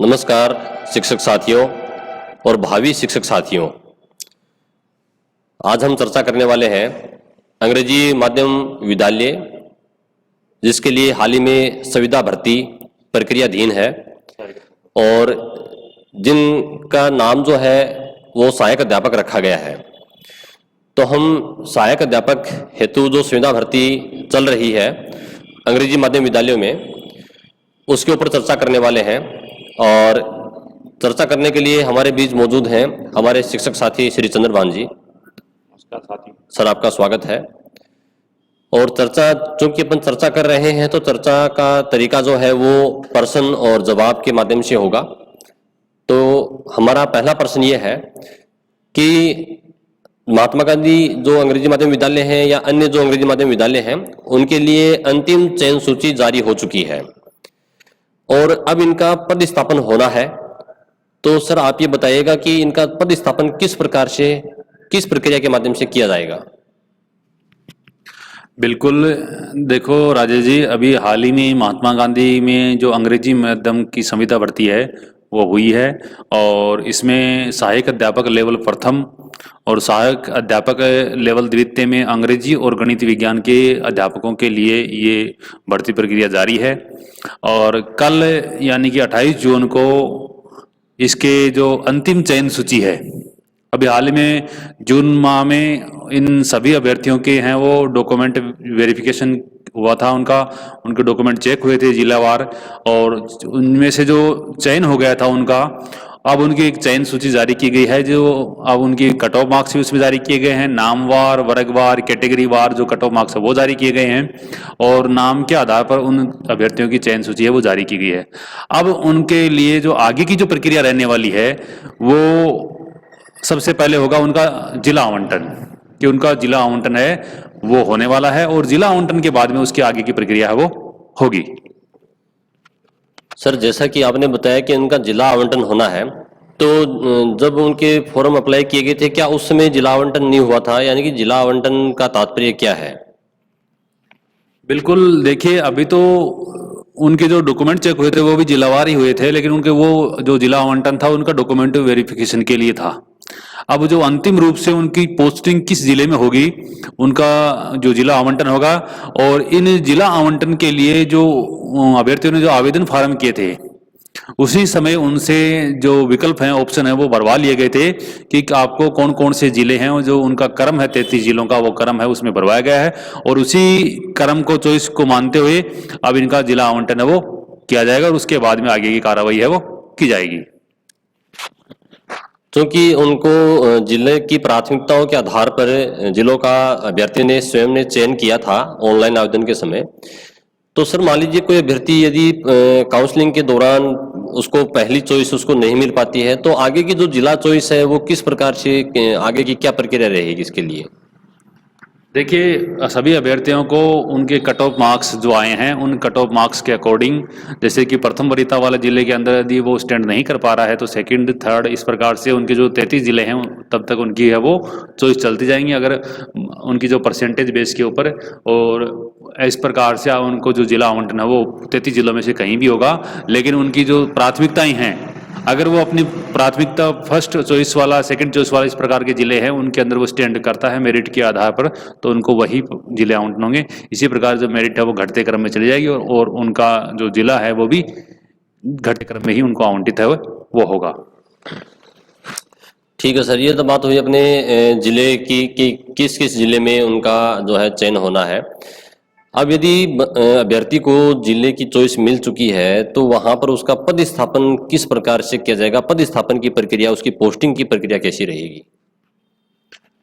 नमस्कार शिक्षक साथियों और भावी शिक्षक साथियों। आज हम चर्चा करने वाले हैं अंग्रेजी माध्यम विद्यालय, जिसके लिए हाल ही में संविदा भर्ती प्रक्रियाधीन है और जिनका नाम जो है वो सहायक अध्यापक रखा गया है। तो हम सहायक अध्यापक हेतु जो संविदा भर्ती चल रही है अंग्रेजी माध्यम विद्यालयों में, उसके ऊपर चर्चा करने वाले हैं। और चर्चा करने के लिए हमारे बीच मौजूद हैं हमारे शिक्षक साथी श्री चंद्रभान जी। नमस्कार साथी। सर, आपका स्वागत है। और चर्चा, चूंकि अपन चर्चा कर रहे हैं तो चर्चा का तरीका जो है वो प्रश्न और जवाब के माध्यम से होगा। तो हमारा पहला प्रश्न ये है कि महात्मा गांधी जो अंग्रेजी माध्यम विद्यालय हैं या अन्य जो अंग्रेजी माध्यम विद्यालय हैं, उनके लिए अंतिम चयन सूची जारी हो चुकी है और अब इनका पदस्थापन होना है। तो सर, आप ये बताइएगा कि इनका पदस्थापन किस प्रकार से, किस प्रक्रिया के माध्यम से किया जाएगा? बिल्कुल, देखो राजेश जी, अभी हाल ही में महात्मा गांधी में जो अंग्रेजी माध्यम की संविदा भर्ती है वो हुई है और इसमें सहायक अध्यापक लेवल प्रथम और सहायक अध्यापक लेवल द्वितीय में अंग्रेजी और गणित विज्ञान के अध्यापकों के लिए ये भर्ती प्रक्रिया जारी है। और कल यानी कि 28 जून को इसके जो अंतिम चयन सूची है, अभी हाल ही में जून माह में इन सभी अभ्यर्थियों के हैं वो डॉक्यूमेंट वेरिफिकेशन हुआ था, उनके डॉक्यूमेंट चेक हुए थे जिलावार, और उनमें से जो चयन हो गया था उनका, अब उनकी एक चयन सूची जारी की गई है। जो अब उनकी कट ऑफ मार्क्स भी उसमें जारी किए गए हैं, नामवार, वर्गवार, कैटेगरी वार जो कट ऑफ मार्क्स है वो जारी किए गए हैं और नाम के आधार पर उन अभ्यर्थियों की चयन सूची है वो जारी की गई है। अब उनके लिए जो आगे की जो प्रक्रिया रहने वाली है वो सबसे पहले होगा उनका जिला आवंटन, कि उनका जिला आवंटन है वो होने वाला है और जिला आवंटन के बाद में उसकी आगे की प्रक्रिया है वो होगी। सर, जैसा कि आपने बताया कि इनका जिला आवंटन होना है, तो जब उनके फॉर्म अप्लाई किए गए थे, क्या उस समय जिला आवंटन नहीं हुआ था? यानी कि जिला आवंटन का तात्पर्य क्या है? बिल्कुल, देखिए अभी तो उनके जो डॉक्यूमेंट चेक हुए थे वो भी जिलावार ही हुए थे, लेकिन उनके वो जो जिला आवंटन था उनका डॉक्यूमेंट वेरिफिकेशन के लिए था। अब जो अंतिम रूप से उनकी पोस्टिंग किस जिले में होगी, उनका जो जिला आवंटन होगा, और इन जिला आवंटन के लिए जो अभ्यर्थियों ने जो आवेदन फार्म किए थे उसी समय उनसे जो विकल्प हैं, ऑप्शन है वो भरवा लिए गए थे कि आपको कौन कौन से जिले हैं, और जो उनका क्रम है 33 जिलों का, वो क्रम है उसमें भरवाया गया है और उसी क्रम को, चॉइस को मानते हुए अब इनका जिला आवंटन है वो किया जाएगा और उसके बाद में आगे की कार्रवाई है वो की जाएगी। क्योंकि उनको जिले की प्राथमिकताओं के आधार पर जिलों का अभ्यर्थी ने स्वयं ने चयन किया था ऑनलाइन आवेदन के समय। तो सर, मान लीजिए कोई अभ्यर्थी यदि काउंसलिंग के दौरान उसको पहली चॉइस उसको नहीं मिल पाती है, तो आगे की जो जिला चॉइस है वो किस प्रकार से, आगे की क्या प्रक्रिया रहेगी इसके लिए? देखिए, सभी अभ्यर्थियों को उनके कट ऑफ मार्क्स जो आए हैं उन कट ऑफ मार्क्स के अकॉर्डिंग, जैसे कि प्रथम वरीयता वाले जिले के अंदर यदि वो स्टैंड नहीं कर पा रहा है तो सेकंड, थर्ड, इस प्रकार से उनके जो 33 जिले हैं तब तक उनकी है वो चॉइस चलती जाएंगी, अगर उनकी जो परसेंटेज बेस के ऊपर। और इस प्रकार से उनको जो जिला आवंटन है वो 33 जिलों में से कहीं भी होगा, लेकिन उनकी जो प्राथमिकताएं हैं, अगर वो अपनी प्राथमिकता फर्स्ट चॉइस वाला, सेकंड चॉइस वाला, इस प्रकार के जिले हैं उनके अंदर वो स्टैंड करता है मेरिट के आधार पर, तो उनको वही जिले आवंटन होंगे। इसी प्रकार जो मेरिट है वो घटते क्रम में चली जाएगी और उनका जो जिला है वो भी घटते क्रम में ही उनको आवंटित है वो होगा। ठीक है सर, ये तो बात हुई अपने जिले की कि किस किस जिले में उनका जो है चयन होना है। अब यदि अभ्यर्थी को जिले की चॉइस मिल चुकी है तो वहां पर उसका पदस्थापन किस प्रकार से किया जाएगा? पदस्थापन की प्रक्रिया, उसकी पोस्टिंग की प्रक्रिया कैसी रहेगी?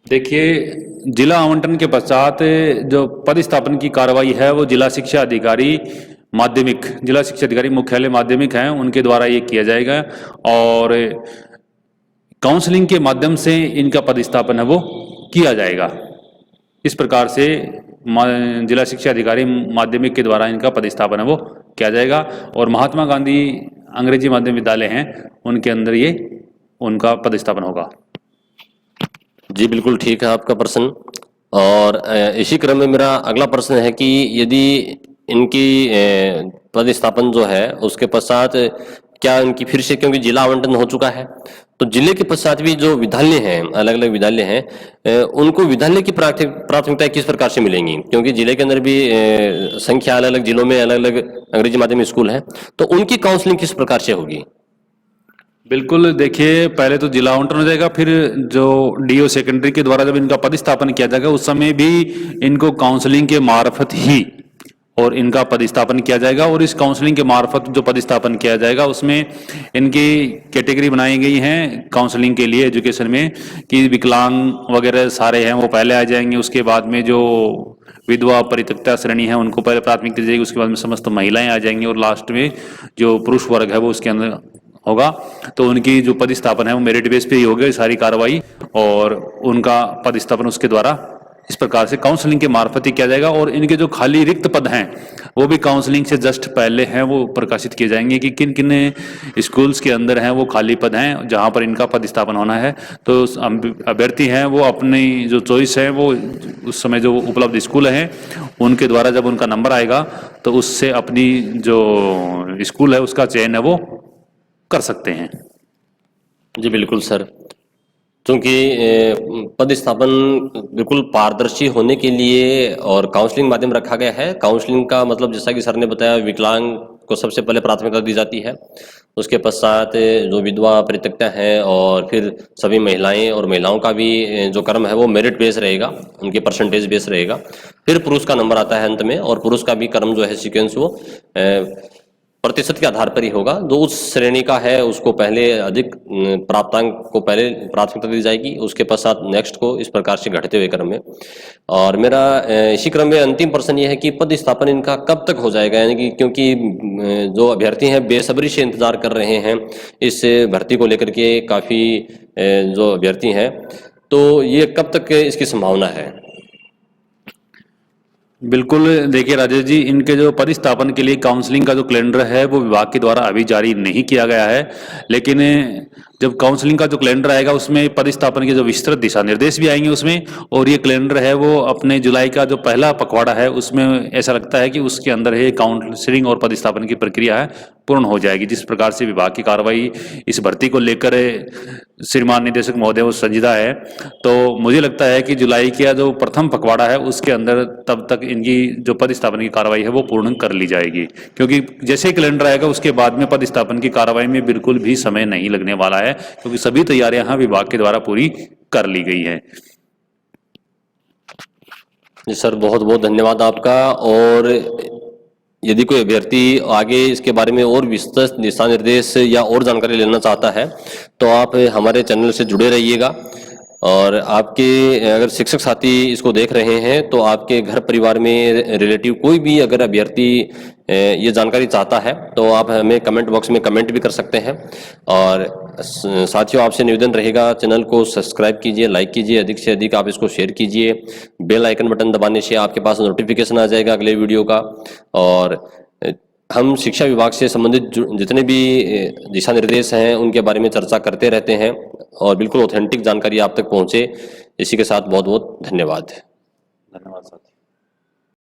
देखिए, जिला आवंटन के पश्चात जो पदस्थापन की कार्रवाई है वो जिला शिक्षा अधिकारी माध्यमिक, जिला शिक्षा अधिकारी मुख्यालय माध्यमिक हैं उनके द्वारा ये किया जाएगा और काउंसलिंग के माध्यम से इनका पदस्थापन है वो किया जाएगा। इस प्रकार से जिला शिक्षा अधिकारी माध्यमिक के द्वारा इनका पदस्थापन है वो किया जाएगा और महात्मा गांधी अंग्रेजी माध्यम विद्यालय हैं उनके अंदर ये उनका पदस्थापन होगा। जी बिल्कुल ठीक है आपका प्रश्न। और इसी क्रम में मेरा अगला प्रश्न है कि यदि इनकी पदस्थापन जो है उसके पश्चात क्या उनकी फिर से, क्योंकि जिला आवंटन हो चुका है, तो जिले के पश्चात भी जो विद्यालय हैं, अलग अलग विद्यालय हैं, उनको विद्यालय की प्राथमिकताएं किस प्रकार से मिलेंगी, क्योंकि जिले के अंदर भी संख्या अलग अलग जिलों में अलग अलग अंग्रेजी माध्यम स्कूल हैं, तो उनकी काउंसलिंग किस प्रकार से होगी? बिल्कुल, देखिए पहले तो जिला आवंटन हो जाएगा, फिर जो डीओ सेकेंडरी के द्वारा जब इनका पदस्थापन किया जाएगा उस समय भी इनको काउंसलिंग के मार्फत ही और इनका पदस्थापन किया जाएगा। और इस काउंसलिंग के मार्फत जो पदस्थापन किया जाएगा उसमें इनकी कैटेगरी बनाई गई हैं काउंसलिंग के लिए एजुकेशन में, कि विकलांग वगैरह सारे हैं वो पहले आ जाएंगे, उसके बाद में जो विधवा परित्यक्ता श्रेणी है उनको पहले प्राथमिकता दी जाएगी, उसके बाद में समस्त महिलाएं आ जाएंगी और लास्ट में जो पुरुष वर्ग है वो उसके अंदर होगा। तो उनकी जो पदस्थापन है वो मेरिट बेस पे ही होगी सारी कार्रवाई, और उनका पदस्थापन उसके द्वारा इस प्रकार से काउंसलिंग के मार्फत ही किया जाएगा। और इनके जो खाली रिक्त पद हैं वो भी काउंसलिंग से जस्ट पहले हैं वो प्रकाशित किए जाएंगे कि किन किन स्कूल्स के अंदर हैं वो खाली पद हैं जहां पर इनका पदस्थापन होना है। तो अभ्यर्थी हैं वो अपनी जो चॉइस है वो उस समय जो उपलब्ध स्कूल हैं उनके द्वारा जब उनका नंबर आएगा तो उससे अपनी जो स्कूल है उसका चयन है वो कर सकते हैं। जी बिल्कुल सर, क्योंकि पदस्थापन बिल्कुल पारदर्शी होने के लिए और काउंसलिंग माध्यम रखा गया है। काउंसलिंग का मतलब जैसा कि सर ने बताया, विकलांग को सबसे पहले प्राथमिकता दी जाती है, उसके पश्चात जो विधवा परित्यक्ता है और फिर सभी महिलाएं, और महिलाओं का भी जो क्रम है वो मेरिट बेस रहेगा, उनके परसेंटेज बेस रहेगा। फिर पुरुष का नंबर आता है अंत में, और पुरुष का भी क्रम जो है सीक्वेंस वो प्रतिशत के आधार पर ही होगा। जो उस श्रेणी का है उसको पहले अधिक प्राप्तांक को पहले प्राथमिकता दी जाएगी, उसके पश्चात नेक्स्ट को, इस प्रकार से घटते हुए क्रम में। और मेरा इसी क्रम में अंतिम प्रश्न ये है कि पदस्थापन इनका कब तक हो जाएगा, यानी कि क्योंकि जो अभ्यर्थी हैं बेसब्री से इंतजार कर रहे हैं इस भर्ती को लेकर के, काफ़ी जो अभ्यर्थी हैं, तो ये कब तक इसकी संभावना है? बिल्कुल, देखिए राजेश जी, इनके जो पदस्थापन के लिए काउंसलिंग का जो कैलेंडर है वो विभाग के द्वारा अभी जारी नहीं किया गया है, लेकिन जब काउंसलिंग का जो कैलेंडर आएगा उसमें पदस्थापन के जो विस्तृत दिशा निर्देश भी आएंगे उसमें, और ये कैलेंडर है वो अपने जुलाई का जो पहला पखवाड़ा है उसमें ऐसा लगता है कि उसके अंदर है काउंसलिंग और पदस्थापन की प्रक्रिया है पूर्ण हो जाएगी। जिस प्रकार से विभाग की कार्रवाई इस भर्ती को लेकर श्रीमान निदेशक महोदय वो संजीदा है, तो मुझे लगता है कि जुलाई का जो प्रथम पखवाड़ा है उसके अंदर तब तक इनकी जो पदस्थापन की कार्रवाई है वो पूर्ण कर ली जाएगी, क्योंकि जैसे कैलेंडर आएगा उसके बाद में पदस्थापन की कार्रवाई में बिल्कुल भी समय नहीं लगने वाला है, क्योंकि सभी तैयारियां यहाँ विभाग के द्वारा पूरी कर ली गई है। जी सर, बहुत बहुत धन्यवाद आपका। और यदि कोई अभ्यर्थी आगे इसके बारे में और विस्तृत दिशा निर्देश या और जानकारी लेना चाहता है तो आप हमारे चैनल से जुड़े रहिएगा। और आपके अगर शिक्षक साथी इसको देख रहे हैं तो आपके घर परिवार में रिलेटिव कोई भी अगर अभ्यर्थी ये जानकारी चाहता है तो आप हमें कमेंट बॉक्स में कमेंट भी कर सकते हैं। और साथियों, आपसे निवेदन रहेगा, चैनल को सब्सक्राइब कीजिए, लाइक कीजिए, अधिक से अधिक आप इसको शेयर कीजिए। बेल आइकन बटन दबाने से आपके पास नोटिफिकेशन आ जाएगा अगले वीडियो का। और हम शिक्षा विभाग से संबंधित जितने भी दिशा निर्देश हैं उनके बारे में चर्चा करते रहते हैं, और बिल्कुल ऑथेंटिक जानकारी आप तक पहुंचे। इसी के साथ बहुत बहुत धन्यवाद। धन्यवाद सर।